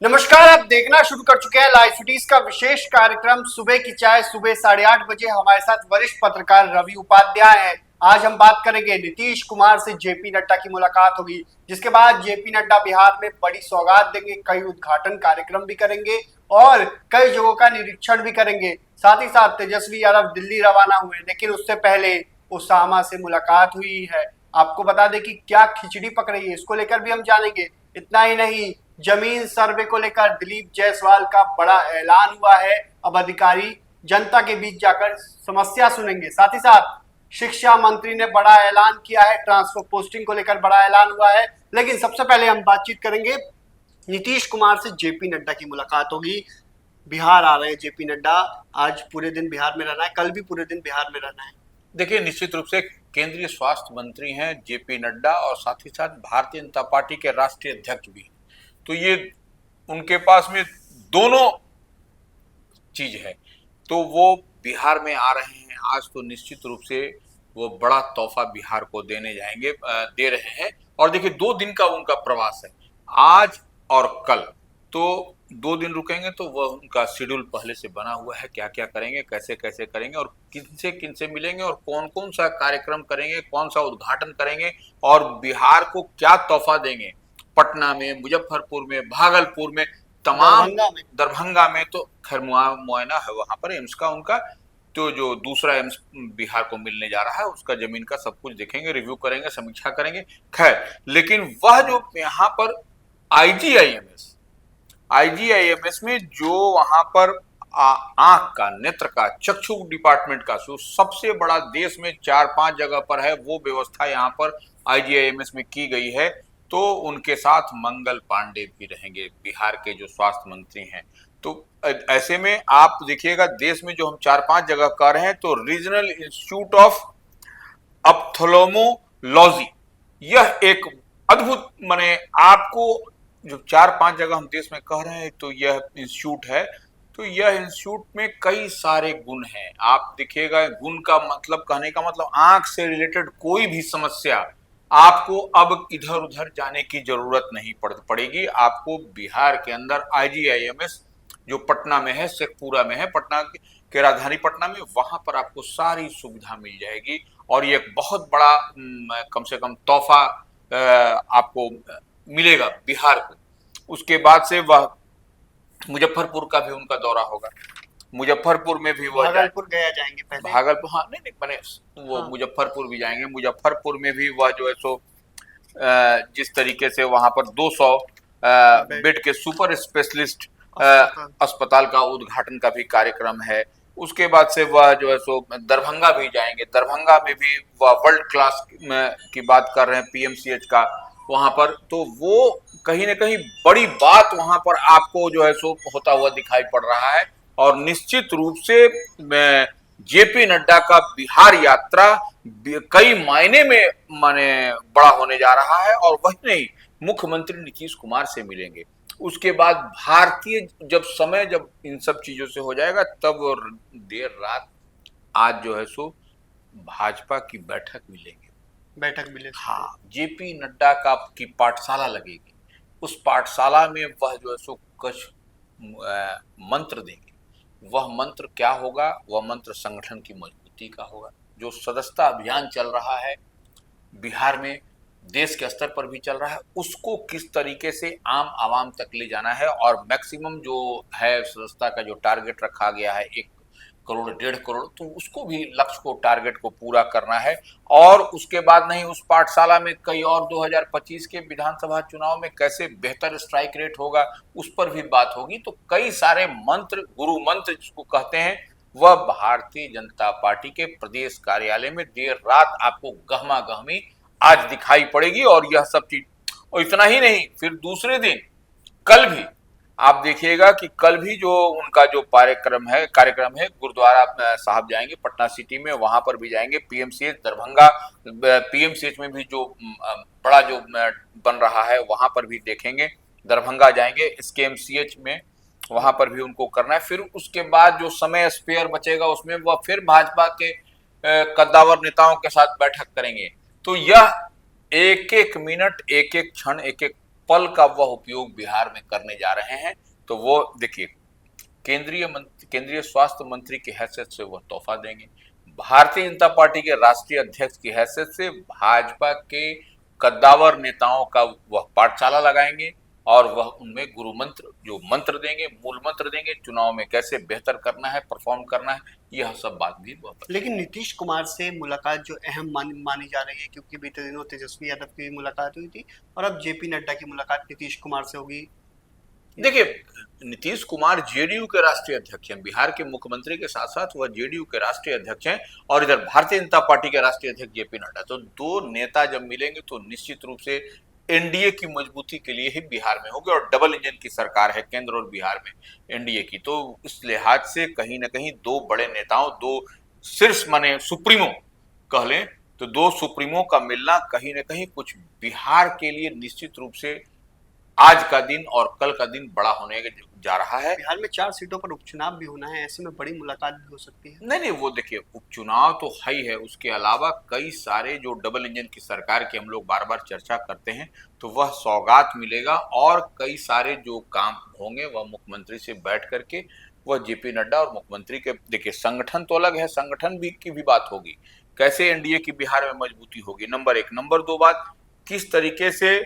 नमस्कार। आप देखना शुरू कर चुके हैं लाइव सिटीज का विशेष कार्यक्रम सुबह की चाय। सुबह 8:30 बजे हमारे साथ वरिष्ठ पत्रकार रवि उपाध्याय हैं। आज हम बात करेंगे नीतीश कुमार से जेपी नड्डा की मुलाकात होगी, जिसके बाद जेपी नड्डा बिहार में बड़ी सौगात देंगे, कई उद्घाटन कार्यक्रम भी करेंगे और कई जगहों का निरीक्षण भी करेंगे। साथ ही साथ तेजस्वी यादव दिल्ली रवाना हुए, लेकिन उससे पहले ओसामा से मुलाकात हुई है। आपको बता दें कि क्या खिचड़ी पक रही है, इसको लेकर भी हम जानेंगे। इतना ही नहीं, जमीन सर्वे को लेकर दिलीप जायसवाल का बड़ा ऐलान हुआ है। अब अधिकारी जनता के बीच जाकर समस्या सुनेंगे। साथ ही साथ शिक्षा मंत्री ने बड़ा ऐलान किया है, ट्रांसफर पोस्टिंग को लेकर बड़ा ऐलान हुआ है। लेकिन सबसे पहले हम बातचीत करेंगे, नीतीश कुमार से जेपी नड्डा की मुलाकात होगी। बिहार आ रहे हैं जेपी नड्डा, आज पूरे दिन बिहार में रहना है, कल भी पूरे दिन बिहार में रहना है। देखिए, निश्चित रूप से केंद्रीय स्वास्थ्य मंत्री हैं जेपी नड्डा और साथ ही साथ भारतीय जनता पार्टी के राष्ट्रीय अध्यक्ष भी। तो ये उनके पास में दोनों चीज है, तो वो बिहार में आ रहे हैं आज। तो निश्चित रूप से वो बड़ा तोहफा बिहार को दे रहे हैं। और देखिए, 2 दिन का उनका प्रवास है, आज और कल। तो 2 दिन रुकेंगे, तो वह उनका शेड्यूल पहले से बना हुआ है, क्या क्या करेंगे, कैसे कैसे करेंगे और किन से मिलेंगे और कौन कौन सा कार्यक्रम करेंगे, कौन सा उद्घाटन करेंगे और बिहार को क्या तोहफा देंगे। पटना में, मुजफ्फरपुर में, भागलपुर में, तमाम दरभंगा में तो खैर मुआयना है वहां पर एम्स का उनका। तो जो दूसरा एम्स बिहार को मिलने जा रहा है, उसका जमीन का सब कुछ देखेंगे, रिव्यू करेंगे, समीक्षा करेंगे। खैर, लेकिन वह जो यहाँ पर आईजीआईएमएस में जो वहां पर आंख का, नेत्र का, चक्षु डिपार्टमेंट का जो सबसे बड़ा देश में 4-5 जगह पर है, वो व्यवस्था यहाँ पर आईजीआईएमएस में की गई है। तो उनके साथ मंगल पांडे भी रहेंगे, बिहार के जो स्वास्थ्य मंत्री हैं। तो ऐसे में आप देखिएगा, देश में जो हम 4-5 जगह कर रहे हैं, तो रीजनल इंस्टीट्यूट ऑफ ऑप्थेल्मोलॉजी, यह एक अद्भुत, माने आपको जो 4-5 जगह हम देश में कह रहे हैं, तो यह इंस्टीट्यूट है। तो यह इंस्टीट्यूट में कई सारे गुण हैं। आप देखिएगा, गुण का मतलब, कहने का मतलब, आंख से रिलेटेड कोई भी समस्या आपको अब इधर उधर जाने की जरूरत नहीं पड़ेगी। आपको बिहार के अंदर आईजीआईएमएस जो पटना में है, शेखपुरा में है, पटना के राजधानी पटना में, वहां पर आपको सारी सुविधा मिल जाएगी। और ये एक बहुत बड़ा कम से कम तोहफा आपको मिलेगा बिहार को। उसके बाद से वह मुजफ्फरपुर का भी उनका दौरा होगा। मुजफ्फरपुर में भी वह भागलपुर गया जाएंगे पहले। भागलपुर, हाँ, नहीं बने वो, हाँ। मुजफ्फरपुर भी जाएंगे। मुजफ्फरपुर में भी वह जो है सो जिस तरीके से वहां पर 200 बेड के सुपर स्पेशलिस्ट अस्पताल का उद्घाटन का भी कार्यक्रम है। उसके बाद से वह जो है सो दरभंगा भी जाएंगे। दरभंगा में भी वह वर्ल्ड क्लास की बात कर रहे हैं, पीएमसीएच का वहां पर। तो वो कहीं ना कहीं बड़ी बात वहां पर आपको जो है सो होता हुआ दिखाई पड़ रहा है। और निश्चित रूप से जेपी नड्डा का बिहार यात्रा कई मायने में माने बड़ा होने जा रहा है। और वही नहीं, मुख्यमंत्री नीतीश कुमार से मिलेंगे। उसके बाद भारतीय जब इन सब चीजों से हो जाएगा, तब देर रात आज जो है सो भाजपा की बैठक मिलेगी। हाँ, जेपी नड्डा की पाठशाला लगेगी। उस पाठशाला में वह जो है सो कुछ मंत्र देंगे। वह मंत्र क्या होगा? वह मंत्र संगठन की मजबूती का होगा। जो सदस्यता अभियान चल रहा है बिहार में, देश के स्तर पर भी चल रहा है, उसको किस तरीके से आम आवाम तक ले जाना है। और मैक्सिमम जो है सदस्यता का जो टारगेट रखा गया है, 1 करोड़ 1.5 करोड़, तो उसको भी लक्ष्य को, टारगेट को पूरा करना है। और उसके बाद नहीं, उस पाठशाला में कई और 2025 के विधानसभा चुनाव में कैसे बेहतर स्ट्राइक रेट होगा, उस पर भी बात होगी। तो कई सारे मंत्र, गुरु मंत्र जिसको कहते हैं, वह भारतीय जनता पार्टी के प्रदेश कार्यालय में देर रात आपको गहमा गहमी आज दिखाई पड़ेगी। और यह सब चीज, और इतना ही नहीं, फिर दूसरे दिन कल भी आप देखिएगा कि कल भी जो उनका जो कार्यक्रम है, गुरुद्वारा साहब जाएंगे पटना सिटी में, वहां पर भी जाएंगे। पीएमसीएच दरभंगा, पीएमसीएच में भी जो बड़ा जो बन रहा है, वहां पर भी देखेंगे। दरभंगा जाएंगे, एसकेएमसीएच में, वहां पर भी उनको करना है। फिर उसके बाद जो समय स्पेयर बचेगा, उसमें वह फिर भाजपा के कद्दावर नेताओं के साथ बैठक करेंगे। तो यह एक एक मिनट, एक एक क्षण, एक एक पल का वह उपयोग बिहार में करने जा रहे हैं। तो वो देखिए, केंद्रीय स्वास्थ्य मंत्री की हैसियत से वह तोहफा देंगे, भारतीय जनता पार्टी के राष्ट्रीय अध्यक्ष की हैसियत से भाजपा के कद्दावर नेताओं का वह पाठशाला लगाएंगे और वह उनमें गुरु मंत्र जो मंत्र देंगे, मूल मंत्र देंगे, चुनाव में कैसे बेहतर करना है, परफॉर्म करना है, यह सब बात भी वह बताएंगे। लेकिन नीतीश कुमार से मुलाकात जो अहम मानी जा रही है, क्योंकि बीते दिनों तेजस्वी यादव की मुलाकात हुई थी और अब जेपी नड्डा की मुलाकात नीतीश कुमार से होगी। देखिए, नीतीश कुमार जेडीयू के राष्ट्रीय अध्यक्ष हैं, बिहार के मुख्यमंत्री के साथ साथ वह जेडीयू के राष्ट्रीय अध्यक्ष हैं, और इधर भारतीय जनता पार्टी के राष्ट्रीय अध्यक्ष जेपी नड्डा। तो दो नेता जब मिलेंगे तो निश्चित रूप से एनडीए की मजबूती के लिए ही बिहार में होगी, और डबल इंजन की सरकार है केंद्र और बिहार में एनडीए की। तो इस लिहाज से कहीं ना कहीं दो बड़े नेताओं, दो शीर्ष माने सुप्रीमो कह लें, तो दो सुप्रीमो का मिलना कहीं ना कहीं कुछ बिहार के लिए निश्चित रूप से आज का दिन और कल का दिन बड़ा होने जा रहा है। बिहार में 4 सीटों पर उपचुनाव भी होना है, ऐसे में बड़ी मुलाकात भी हो सकती है। नहीं, वो देखिए, उपचुनाव तो है ही है, उसके अलावा कई सारे जो डबल इंजन की सरकार की हम लोग बार बार चर्चा करते हैं, तो वह सौगात मिलेगा, और कई सारे जो काम होंगे वह मुख्यमंत्री से बैठ करके वह जेपी नड्डा और मुख्यमंत्री के, देखिए संगठन तो अलग है, संगठन भी की भी बात होगी, कैसे एनडीए की बिहार में मजबूती होगी, नंबर एक। नंबर दो बात, किस तरीके से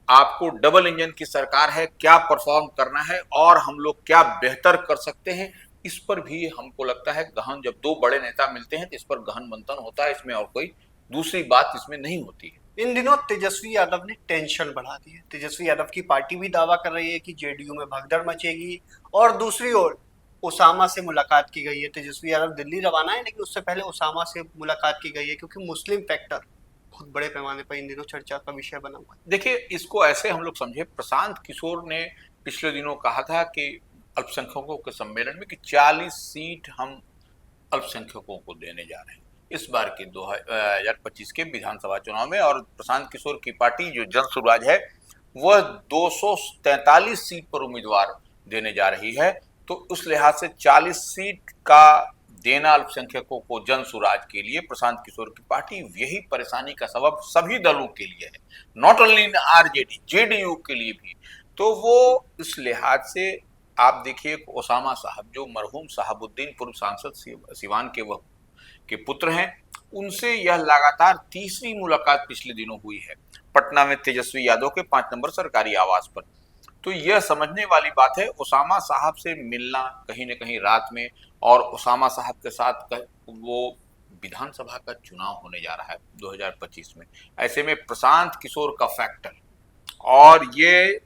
आपको डबल इंजन की सरकार है, क्या परफॉर्म करना है और हम लोग क्या बेहतर कर सकते हैं, इस पर भी हमको लगता है गहन, जब दो बड़े नेता मिलते हैं तो इस पर गहन मंथन होता है, इसमें और कोई दूसरी बात इसमें नहीं होती है। इन दिनों तेजस्वी यादव ने टेंशन बढ़ा दी है। तेजस्वी यादव की पार्टी भी दावा कर रही है कि जेडीयू में भगदड़ मचेगी, और दूसरी ओर ओसामा से मुलाकात की गई है। तेजस्वी यादव दिल्ली रवाना है, लेकिन उससे पहले ओसामा से मुलाकात की गई है, क्योंकि मुस्लिम फैक्टर बहुत बड़े पैमाने पर इन दिनों चर्चा का विषय बना हुआ है। देखिए, इसको ऐसे हम लोग समझे, प्रशांत किशोर ने पिछले दिनों कहा था कि अल्पसंख्यकों के सम्मेलन में कि 40 सीट हम अल्पसंख्यकों को देने जा रहे हैं इस बार के 2025 के विधानसभा चुनाव में, और प्रशांत किशोर की पार्टी जो जन सुराज है वह 243 सीट पर उम्मीदवार देने जा रही है। तो उस लिहाज से 40 सीट का देना अल्पसंख्यकों को जन सुराज के लिए प्रशांत किशोर की पार्टी, यही परेशानी का सबब सभी दलों के लिए है, not only in RJD, JDU के लिए भी। तो वो इस लिहाज से आप देखिए, ओसामा साहब जो मरहूम साहबुद्दीन पूर्व सांसद सिवान के पुत्र हैं, उनसे यह लगातार तीसरी मुलाकात पिछले दिनों हुई है पटना में तेजस्वी यादव के 5 नंबर सरकारी आवास पर। तो यह समझने वाली बात है, ओसामा साहब से मिलना कहीं न कहीं रात में, और ओसामा साहब के साथ वो विधानसभा का चुनाव होने जा रहा है 2025 में, ऐसे में प्रशांत किशोर का फैक्टर, और ये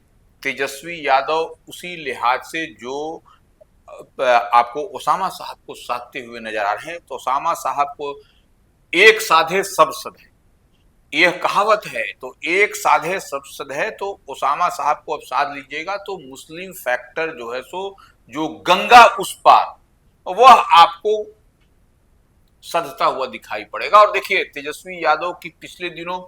तेजस्वी यादव उसी लिहाज से जो आपको ओसामा साहब को साधते हुए नजर आ रहे हैं। तो ओसामा साहब को एक साधे सब सध है, यह कहावत है, तो एक साधे सब सध है, तो ओसामा साहब को अब साध लीजिएगा तो मुस्लिम फैक्टर जो है सो जो गंगा उस पार, वह आपको सधता हुआ दिखाई पड़ेगा। और देखिए, तेजस्वी यादव की पिछले दिनों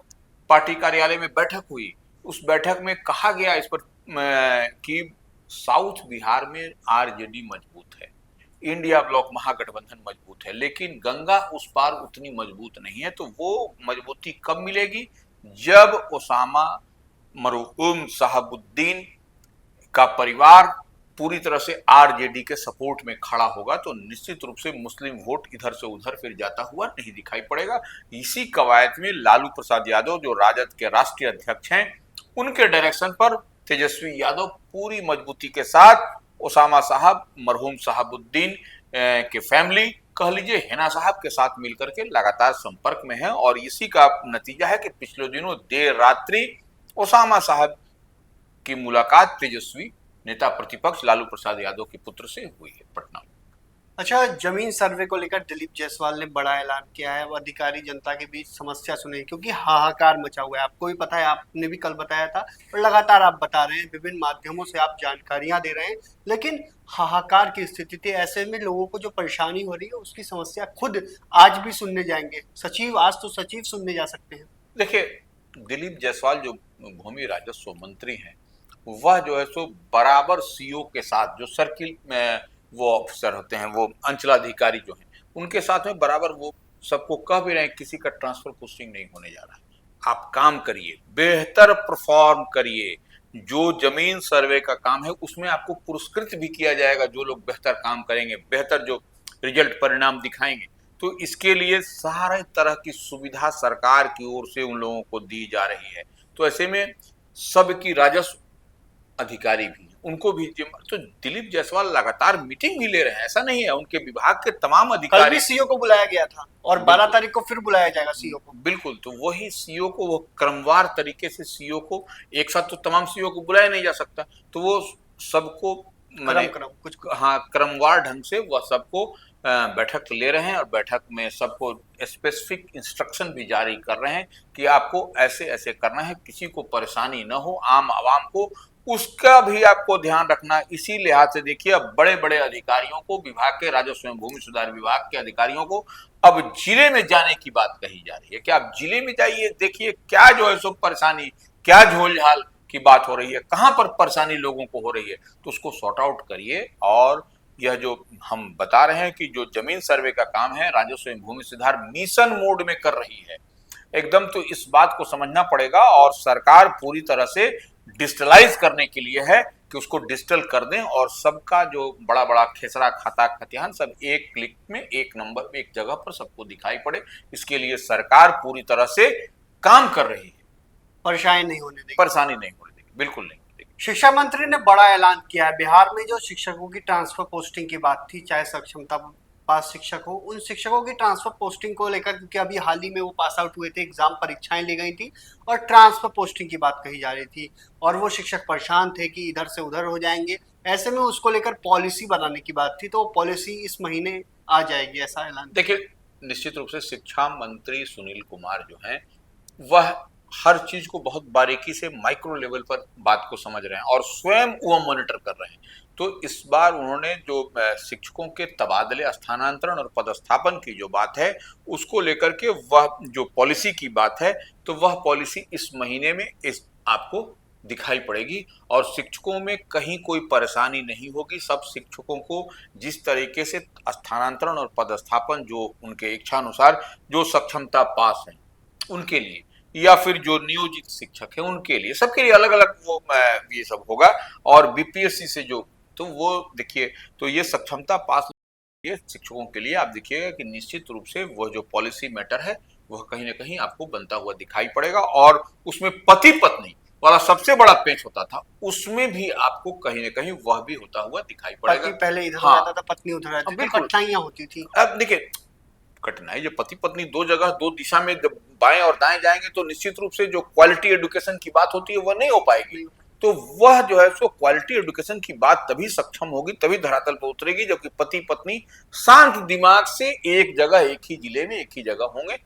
पार्टी कार्यालय में बैठक हुई, उस बैठक में कहा गया इस पर कि साउथ बिहार में आरजेडी मजबूत है, इंडिया ब्लॉक महागठबंधन मजबूत है, लेकिन गंगा उस पार उतनी मजबूत नहीं है। तो वो मजबूती कब मिलेगी, जब ओसामा मरहूम साहबुद्दीन का परिवार पूरी तरह से आरजेडी के सपोर्ट में खड़ा होगा, तो निश्चित रूप से मुस्लिम वोट इधर से उधर फिर जाता हुआ नहीं दिखाई पड़ेगा। इसी कवायद में लालू प्रसाद यादव जो राजद के राष्ट्रीय अध्यक्ष हैं, उनके डायरेक्शन पर तेजस्वी यादव पूरी मजबूती के साथ ओसामा साहब, मरहूम साहबुद्दीन के फैमिली कह लीजिए, हिना साहब के साथ मिलकर के लगातार संपर्क में है, और इसी का नतीजा है कि पिछले दिनों देर रात्रि ओसामा साहब की मुलाकात तेजस्वी नेता प्रतिपक्ष लालू प्रसाद यादव के पुत्र से हुई है पटना में। अच्छा, जमीन सर्वे को लेकर दिलीप जायसवाल ने बड़ा ऐलान किया है। वो अधिकारी जनता के बीच समस्या सुने, क्योंकि हाहाकार मचा हुआ है। आपको भी पता है, आपने भी कल बताया था, और लगातार आप बता रहे हैं, विभिन्न माध्यमों से आप जानकारियां दे रहे हैं, लेकिन हाहाकार की स्थिति थी। ऐसे में लोगों को जो परेशानी हो रही है उसकी समस्या खुद आज भी सुनने जाएंगे सचिव, आज तो सचिव सुनने जा सकते हैं। देखिए, दिलीप जायसवाल जो भूमि राजस्व मंत्री हैं, वह जो है सो बराबर सीओ के साथ, जो सर्किल में वो ऑफिसर होते हैं, वो अंचलाधिकारी जो हैं, उनके साथ में बराबर वो सबको कह भी रहे हैं, किसी का ट्रांसफर पोस्टिंग नहीं होने जा रहा है, आप काम करिए, बेहतर परफॉर्म करिए, जो जमीन सर्वे का काम है उसमें आपको पुरस्कृत भी किया जाएगा, जो लोग बेहतर काम करेंगे, बेहतर जो रिजल्ट परिणाम दिखाएंगे। तो इसके लिए सारे तरह की सुविधा सरकार की ओर से उन लोगों को दी जा रही है। तो ऐसे में सबकी राजस्व अधिकारी भी उनको भी तो दिलीप जायसवाल लगातार मीटिंग भी ले रहे हैं, ऐसा नहीं है, उनके विभाग के तमाम कल अधिकारी भी सीईओ को बुलाया गया था और 12 तारीख को फिर बुलाया जाएगा सीईओ को। बिल्कुल, तो वही सीईओ को वो क्रमवार तरीके से सीईओ को एक साथ तो तमाम सीईओ को बुलाया नहीं जा सकता, तो वो सबको माने कुछ हाँ क्रमवार ढंग से वह सबको बैठक ले रहे हैं और बैठक में सबको स्पेसिफिक इंस्ट्रक्शन भी जारी कर रहे हैं कि आपको ऐसे ऐसे करना है, किसी को परेशानी न हो, आम आवाम को उसका भी आपको ध्यान रखना। इसी लिहाज से देखिए अब बड़े बड़े अधिकारियों को, विभाग के राजस्व एवं भूमि सुधार विभाग के अधिकारियों को अब जिले में जाने की बात कही जा रही है कि आप जिले में जाइए, देखिए क्या जो है सो परेशानी, क्या झोलझाल की बात हो रही है, कहाँ पर परेशानी लोगों को हो रही है, तो उसको सॉर्ट आउट करिए। और यह जो हम बता रहे हैं कि जो जमीन सर्वे का काम है राजस्व एवं भूमि सुधार मिशन मोड में कर रही है एकदम, तो इस बात को समझना पड़ेगा और सरकार पूरी तरह से डिजिटलाइज करने के लिए है कि उसको डिजिटल कर दें और सबका जो बड़ा बड़ा खेसरा खाता खतियान सब एक क्लिक में, एक नंबर में, एक जगह पर सबको दिखाई पड़े। इसके लिए सरकार पूरी तरह से काम कर रही है, परेशानी नहीं होने देगी, बिल्कुल नहीं होने देगी। शिक्षा मंत्री ने बड़ा ऐलान किया है। बिहार में जो शिक्षकों की ट्रांसफर पोस्टिंग की बात थी, चाहे सक्षमता पास शिक्षक हो, उन शिक्षकों की ट्रांसफर पोस्टिंग को लेकर, क्योंकि अभी हाल ही में वो पास आउट हुए थे, एग्जाम परीक्षाएं ली गई थी और ट्रांसफर पोस्टिंग की बात कही जा रही थी और वो शिक्षक परेशान थे कि इधर से उधर हो जाएंगे। ऐसे में उसको लेकर पॉलिसी बनाने की बात थी, तो पॉलिसी इस महीने आ जाएगी, ऐसा ऐलान। देखिए निश्चित रूप से शिक्षा मंत्री सुनील कुमार जो हैं वह हर चीज को बहुत बारीकी से माइक्रो लेवल पर बात को समझ रहे हैं और स्वयं वो मॉनिटर कर रहे हैं। तो इस बार उन्होंने जो शिक्षकों के तबादले, स्थानांतरण और पदस्थापन की जो बात है उसको लेकर के वह जो पॉलिसी की बात है, तो वह पॉलिसी इस महीने में इस आपको दिखाई पड़ेगी और शिक्षकों में कहीं कोई परेशानी नहीं होगी। सब शिक्षकों को जिस तरीके से स्थानांतरण और पदस्थापन जो उनके इच्छा अनुसार जो सक्षमता पास है उनके लिए, या फिर जो नियोजित शिक्षक है उनके लिए, सबके लिए अलग अलग वो ये सब होगा। और बीपीएससी से जो, तो वो देखिए, तो ये सक्षमता पास ये शिक्षकों के लिए आप देखिएगा कि निश्चित रूप से वह जो पॉलिसी मैटर है वह कहीं ना कहीं आपको बनता हुआ दिखाई पड़ेगा। और उसमें पति पत्नी वाला सबसे बड़ा पेच होता था, उसमें भी आपको कहीं ना कहीं वह भी होता हुआ दिखाई पड़ेगा। पति पहले इधर जाता था, पत्नी उधर जाती थी, कठिनाइयां होती थी। अब देखिए कठिनाई, जब पति पत्नी दो जगह दो दिशा में जब बाएं और दाएं जाएंगे तो निश्चित रूप से जो क्वालिटी एजुकेशन की बात होती है वह नहीं हो पाएगी। तो वह जो है सो क्वालिटी एजुकेशन की बात तभी सक्षम होगी, तभी धरातल पर उतरेगी जबकि पति पत्नी शांत दिमाग से एक जगह, एक ही जिले में, एक ही जगह होंगे।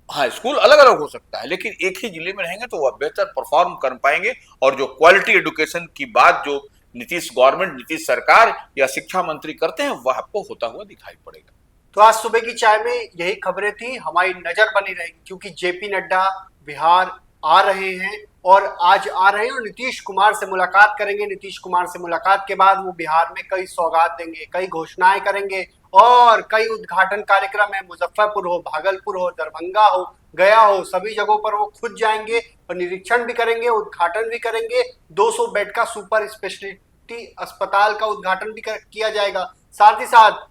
हाँ स्कूल अलग अलग हो सकता है लेकिन एक ही जिले में रहेंगे तो वह बेहतर परफॉर्म कर पाएंगे। और जो क्वालिटी एजुकेशन की बात जो नीतीश गवर्नमेंट, नीतीश सरकार या शिक्षा मंत्री करते हैं वह आपको होता हुआ दिखाई पड़ेगा। तो आज सुबह की चाय में यही खबरें थी, हमारी नजर बनी रहेगी क्योंकि जेपी नड्डा बिहार आ रहे हैं और आज आ रहे हैं और नीतीश कुमार से मुलाकात करेंगे। नीतीश कुमार से मुलाकात के बाद वो बिहार में कई सौगात देंगे, कई घोषणाएं करेंगे और कई उद्घाटन कार्यक्रम है। मुजफ्फरपुर हो, भागलपुर हो, दरभंगा हो, गया हो, सभी जगहों पर वो खुद जाएंगे और निरीक्षण भी करेंगे, उद्घाटन भी करेंगे। 200 बेड का सुपर स्पेशलिटी अस्पताल का उद्घाटन भी किया जाएगा। साथ ही साथ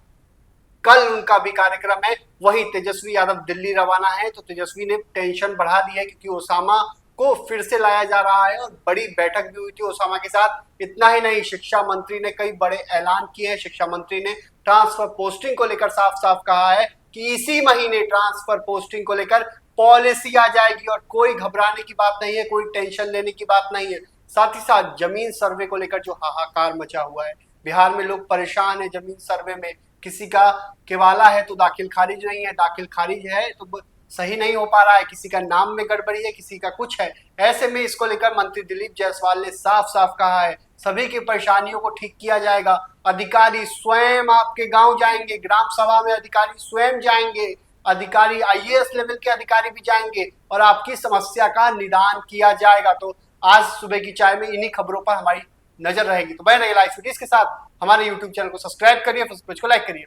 कल उनका भी कार्यक्रम है। वही तेजस्वी यादव दिल्ली रवाना है, तो तेजस्वी ने टेंशन बढ़ा दी है क्योंकि ओसामा को फिर से लाया जा रहा है और बड़ी बैठक भी हुई थी ओसामा के साथ। इतना ही नहीं, शिक्षा मंत्री ने कई बड़े ऐलान किए हैं। शिक्षा मंत्री ने ट्रांसफर पोस्टिंग को लेकर साफ साफ कहा है कि इसी महीने ट्रांसफर पोस्टिंग को लेकर पॉलिसी आ जाएगी और कोई घबराने की बात नहीं है, कोई टेंशन लेने की बात नहीं है। साथ ही साथ जमीन सर्वे को लेकर जो हाहाकार मचा हुआ है, बिहार में लोग परेशान है जमीन सर्वे में। किसी का केवाला है तो दाखिल खारिज नहीं है, दाखिल खारिज है तो सही नहीं हो पा रहा है, किसी का नाम में गड़बड़ी है, किसी का कुछ है। ऐसे में इसको लेकर मंत्री दिलीप जायसवाल ने साफ साफ कहा है सभी की परेशानियों को ठीक किया जाएगा। अधिकारी स्वयं आपके गांव जाएंगे, ग्राम सभा में अधिकारी स्वयं जाएंगे, अधिकारी आईएएस लेवल के अधिकारी भी जाएंगे और आपकी समस्या का निदान किया जाएगा। तो आज सुबह की चाय में इन्हीं खबरों पर हमारी नजर रहेगी। तो बने रहिए लाइव वीडियोस के साथ, हमारे यूट्यूब चैनल को सब्सक्राइब करिए, फेसबुक पेज को लाइक करिए।